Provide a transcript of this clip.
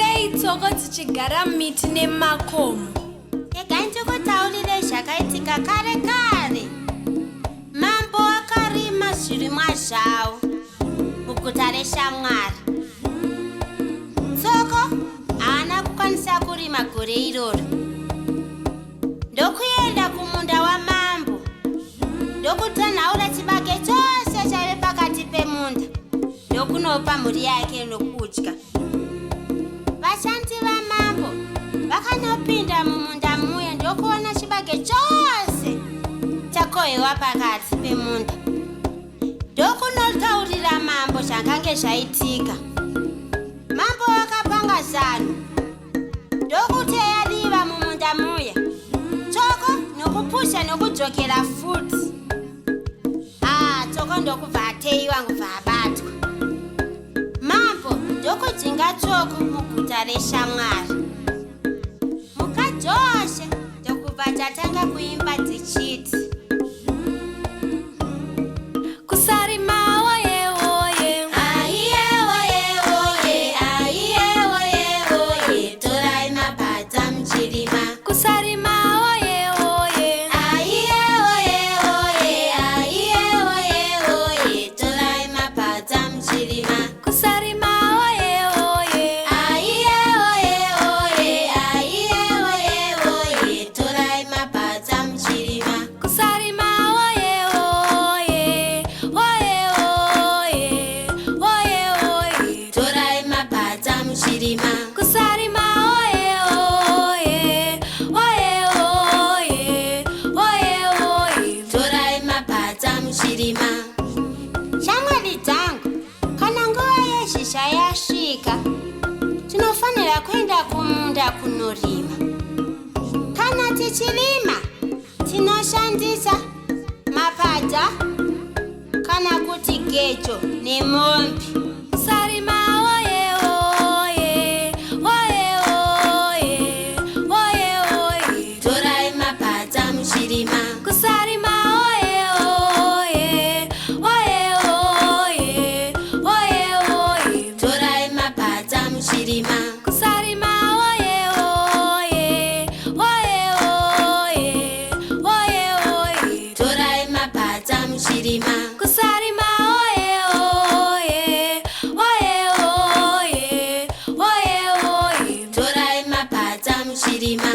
sei tsoko dzichigara miti nemakomo? Regai ndikutaurire zvakaitika kare kare. Mambo akarima zvirimwa zvavo muguta reShamwari. Tsoko haana kukwanisa kurima gore iroro. Ndokuenda kumunda wamambo ndokutanhaura chibage chose chaive pakati pemunda ndokunopa mhuri yake nokudya. Vashandi vamambo vakanopinda mumunda muya ndokuona chibage chose chakohwewa pakati pemunda. Ndokunotaurira mambo zvakange zvaitika. Mambo akapanga zano ndokuti yadiva mumunda muya Tsoko nokupusha nokudzokera futi. Tsoko ndokubva ateiwa ngobva abatwa. Mambo ndokudzinga Tsoko muguta reShamwari. Mhuka dzose ndokubva dzatanga kuimba dzichiti kusarima woye woye, aiye woye woye, aiye woye woye, torai mapadza muchirima. kusarima woye woye, Aiye woye woye, aiye woye woye, torai mapadza muchirima. kusarima woye woye, Aiye woye woye, aiye woye woye, torai mapadza muchirima. kusarima woye woye, woye woye, woye woye, Torai mapadza muchirima. kusarima woye woye, woye woye, woye woye. Torai mapadza muchirima. Shamwari dzangu, kana nguva yezhizha yasvika, tinofanira kuenda kumunda kunorima. Kana tichirima, tinoshandisa mapadza kana kuti gejo nemombe. Kusarima woye woye, woye woye, woye woye. Torai mapadza muchirima. Kusarima woye woye, woye woye, woye woye. Torai mapadza muchirima. Kusarima woye woye, woye woye, woye woye. Torai mapadza muchirima. Kusarima woye woye, woye woye, woye woye. Torai mapadza muchirima.